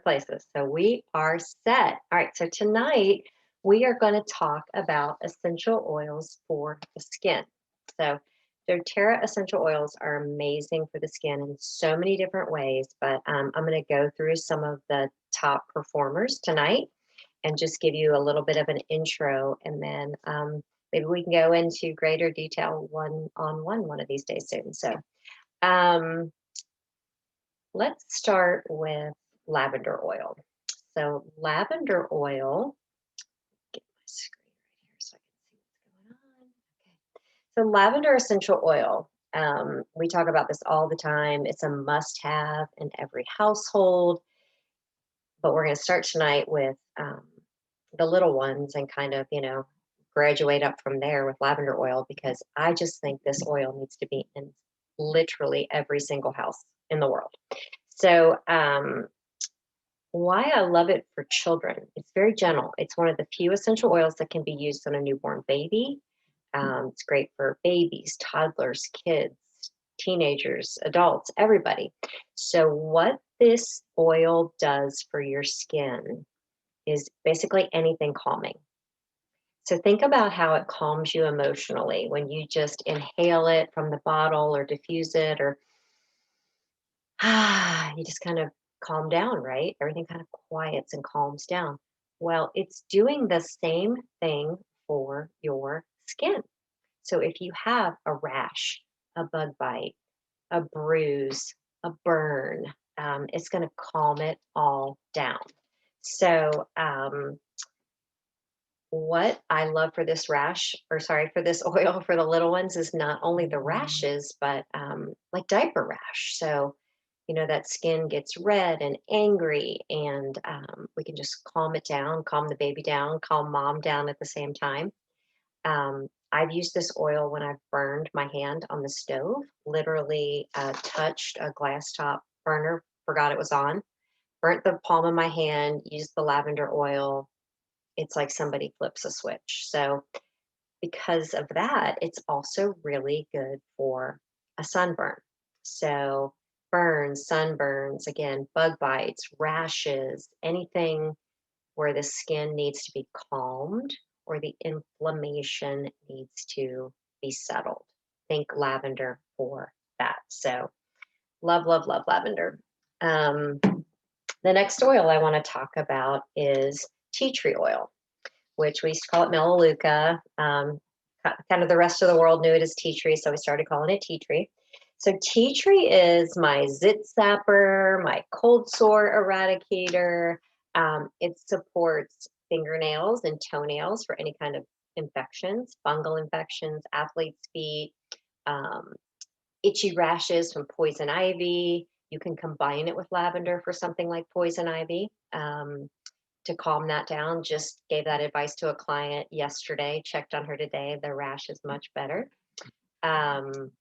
places. So we are set. All right. So tonight we are going to talk about essential oils for the skin. So doTERRA essential oils are amazing for the skin in so many different ways, but I'm going to go through some of the top performers tonight and just give you a little bit of an intro, and then maybe we can go into greater detail one of these days soon. So um, let's start with lavender oil. So lavender oil, get my screen right here so I can see what's going on. Okay. So lavender essential oil, we talk about this all the time. It's a must-have in every household, but we're going to start tonight with the little ones and kind of, graduate up from there with lavender oil because I just think this oil needs to be in literally every single house in the world. So, why I love it for children, it's very gentle. It's one of the few essential oils that can be used on a newborn baby. It's great for babies, toddlers, kids, teenagers, adults, everybody. So, what this oil does for your skin is basically anything calming. So, think about how it calms you emotionally when you just inhale it from the bottle or diffuse it, or you just kind of calm down, right? Everything kind of quiets and calms down. Well, it's doing the same thing for your skin. So if you have a rash, a bug bite, a bruise, a burn, it's going to calm it all down. So, what I love for this rash, or sorry, for this oil for the little ones is not only the rashes, but like diaper rash. So, that skin gets red and angry, and we can just calm it down, calm the baby down, calm mom down at the same time. I've used this oil when I've burned my hand on the stove, literally touched a glass top burner, forgot it was on, burnt the palm of my hand, used the lavender oil. It's like somebody flips a switch. So, because of that, it's also really good for a sunburn. So, burns, sunburns, again, bug bites, rashes, anything where the skin needs to be calmed or the inflammation needs to be settled. Think lavender for that. So, love, love, love lavender. Um, the next oil I want to talk about is tea tree oil, which we used to call it melaleuca. Kind of the rest of the world knew it as tea tree, so we started calling it tea tree. So tea tree is my zit zapper, my cold sore eradicator. It supports fingernails and toenails for any kind of infections, fungal infections, athlete's feet, um, itchy rashes from poison ivy. You can combine it with lavender for something like poison ivy. To calm that down. Just gave that advice to a client yesterday, checked on her today. The rash is much better. Um,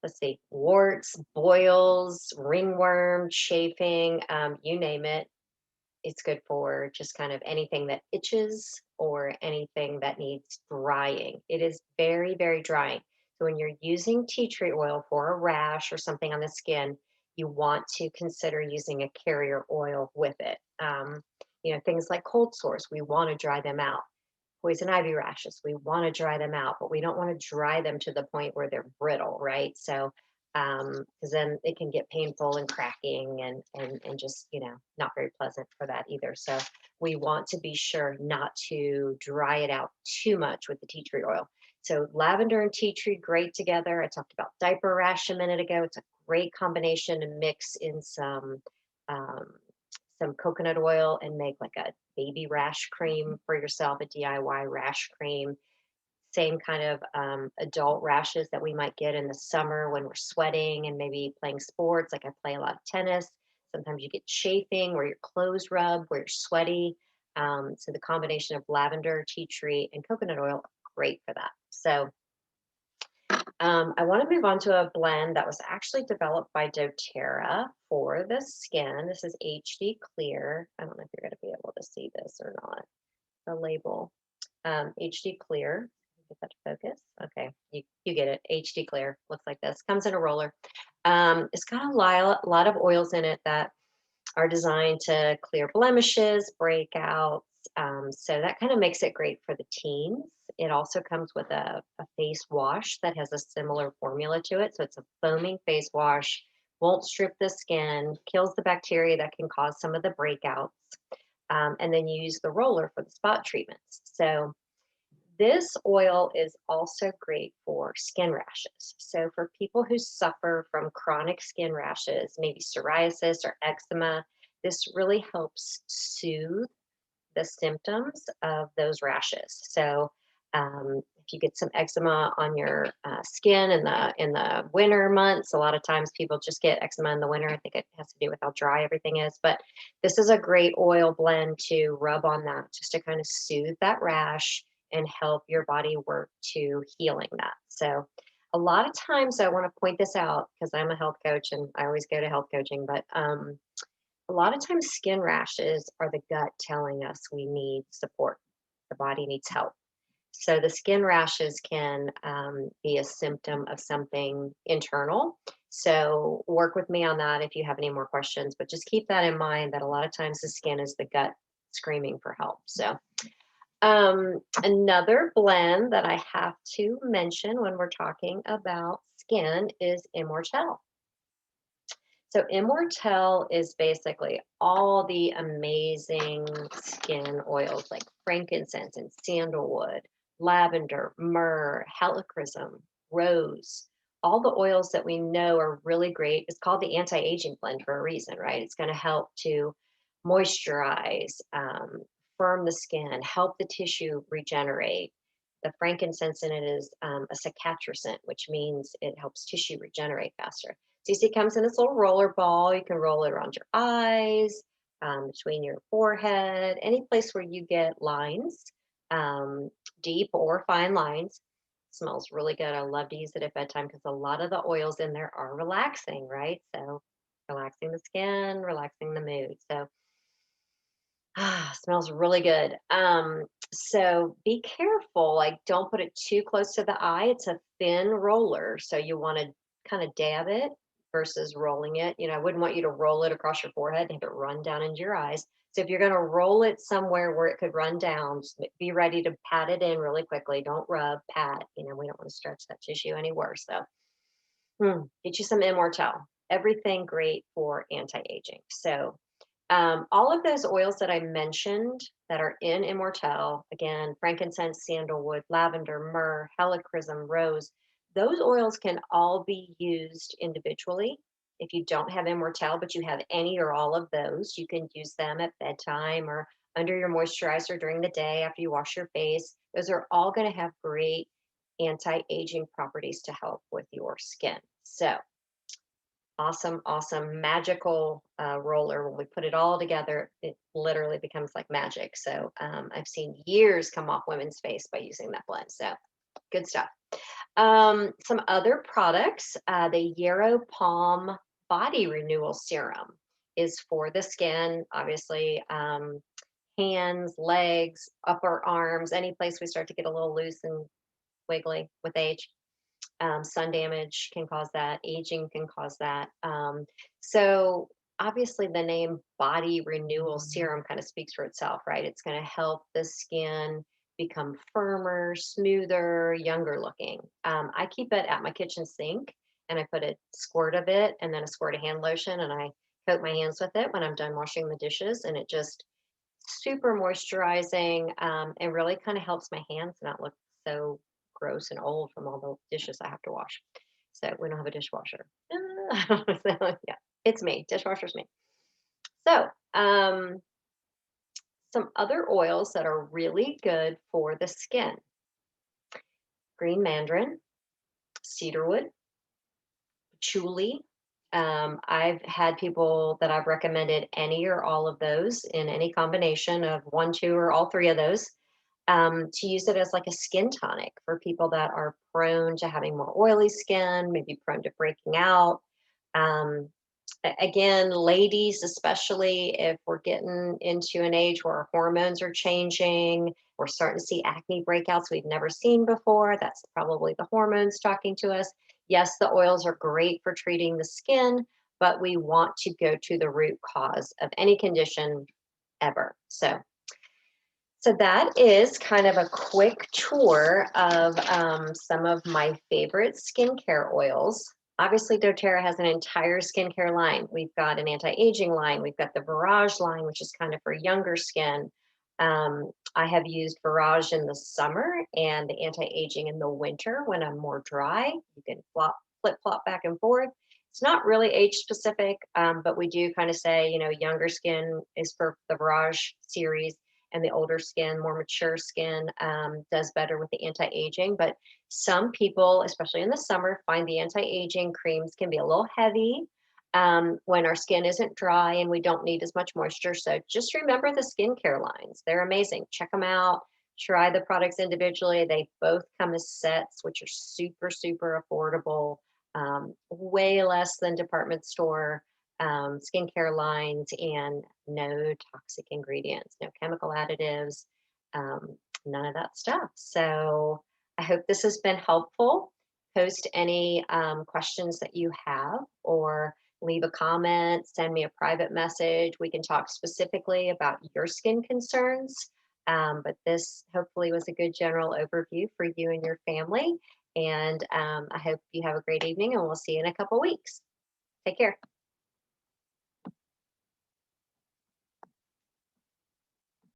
let's see, warts, boils, ringworm, chafing, you name it. It's good for just kind of anything that itches or anything that needs drying. It is very, very drying. So when you're using tea tree oil for a rash or something on the skin, you want to consider using a carrier oil with it. Things like cold sores, we want to dry them out. Poison ivy rashes, we want to dry them out, but we don't want to dry them to the point where they're brittle, right? So, because then it can get painful and cracking and just not very pleasant for that either. So we want to be sure not to dry it out too much with the tea tree oil. So lavender and tea tree great together. I talked about diaper rash a minute ago. It's a great combination to mix in um, some coconut oil and make like a baby rash cream for yourself, a DIY rash cream. Same kind of adult rashes that we might get in the summer when we're sweating and maybe playing sports. Like I play a lot of tennis. Sometimes you get chafing where your clothes rub, where you're sweaty. So the combination of lavender, tea tree, and coconut oil, great for that. So I want to move on to a blend that was actually developed by doTERRA for the skin. This is HD Clear. I don't know if you're going to be able to see this or not. The label, HD Clear. Get that to focus. Okay, you get it. HD Clear looks like this. Comes in a roller. It's got a lot of oils in it that are designed to clear blemishes, breakouts. So that kind of makes it great for the teens. It also comes with a face wash that has a similar formula to it. So it's a foaming face wash, won't strip the skin, kills the bacteria that can cause some of the breakouts, and then you use the roller for the spot treatments. So this oil is also great for skin rashes. So, for people who suffer from chronic skin rashes, maybe psoriasis or eczema, this really helps soothe the symptoms of those rashes. So, if you get some eczema on your skin in the winter months, a lot of times people just get eczema in the winter. I think it has to do with how dry everything is. But this is a great oil blend to rub on that, just to kind of soothe that rash and help your body work to healing that. So, a lot of times I want to point this out because I'm a health coach and I always go to health coaching, but a lot of times skin rashes are the gut telling us we need support. The body needs help. So the skin rashes can be a symptom of something internal. So work with me on that if you have any more questions, but just keep that in mind that a lot of times the skin is the gut screaming for help. So another blend that I have to mention when we're talking about skin is Immortelle. So Immortelle is basically all the amazing skin oils like frankincense and sandalwood, lavender, myrrh, helichrysum, rose, all the oils that we know are really great. It's called the anti-aging blend for a reason, right? It's going to help to moisturize, firm the skin, help the tissue regenerate. The frankincense in it is a cicatricant, which means it helps tissue regenerate faster. CC comes in this little roller ball. You can roll it around your eyes, between your forehead, any place where you get lines, um, deep or fine lines. Smells really good. I love to use it at bedtime because a lot of the oils in there are relaxing, right? So relaxing the skin, relaxing the mood. So smells really good. So be careful, like don't put it too close to the eye. It's a thin roller, so you want to kind of dab it versus rolling it. You know, I wouldn't want you to roll it across your forehead and have it run down into your eyes. So if you're going to roll it somewhere where it could run down, just be ready to pat it in really quickly. Don't rub, pat. You know, we don't want to stretch that tissue any worse. So get you some Immortelle. Everything great for anti-aging. So all of those oils that I mentioned that are in Immortelle, again, frankincense, sandalwood, lavender, myrrh, helichrysum, rose, those oils can all be used individually. If you don't have Immortelle, but you have any or all of those, you can use them at bedtime or under your moisturizer during the day after you wash your face. Those are all going to have great anti-aging properties to help with your skin. So, awesome, awesome, magical roller. When we put it all together, it literally becomes like magic. So I've seen years come off women's face by using that blend. So good stuff. Some other products, the Yarrow Palm Body Renewal Serum is for the skin, obviously, hands, legs, upper arms, any place we start to get a little loose and wiggly with age. Sun damage can cause that. Aging can cause that. So obviously, the name Body Renewal Serum kind of speaks for itself, right? It's going to help the skin become firmer, smoother, younger looking. I keep it at my kitchen sink, and I put a squirt of it and then a squirt of hand lotion, and I coat my hands with it when I'm done washing the dishes, and it just super moisturizing, and really kind of helps my hands not look so gross and old from all the dishes I have to wash. So we don't have a dishwasher. So, yeah, it's me. Dishwasher's me. So some other oils that are really good for the skin: green mandarin, cedarwood, patchouli. I've had people that I've recommended any or all of those in any combination of one, two, or all three of those, to use it as like a skin tonic for people that are prone to having more oily skin, maybe prone to breaking out. Um, Again, ladies, especially if we're getting into an age where our hormones are changing, we're starting to see acne breakouts we've never seen before. That's probably the hormones talking to us. Yes, the oils are great for treating the skin, but we want to go to the root cause of any condition ever. So that is kind of a quick tour of some of my favorite skincare oils. Obviously, doTERRA has an entire skincare line. We've got an anti-aging line. We've got the Virage line, which is kind of for younger skin. I have used Virage in the summer and the anti-aging in the winter when I'm more dry. You can flip flop back and forth. It's not really age specific, but we do kind of say, younger skin is for the Virage series, and the older skin, more mature skin, does better with the anti-aging. But some people, especially in the summer, find the anti-aging creams can be a little heavy when our skin isn't dry and we don't need as much moisture. So just remember the skincare lines. They're amazing. Check them out. Try the products individually. They both come as sets, which are super, super affordable, way less than department store skincare lines, and no toxic ingredients, no chemical additives, none of that stuff. So I hope this has been helpful. Post any questions that you have, or leave a comment, send me a private message. We can talk specifically about your skin concerns. But this hopefully was a good general overview for you and your family. And I hope you have a great evening, and we'll see you in a couple weeks. Take care.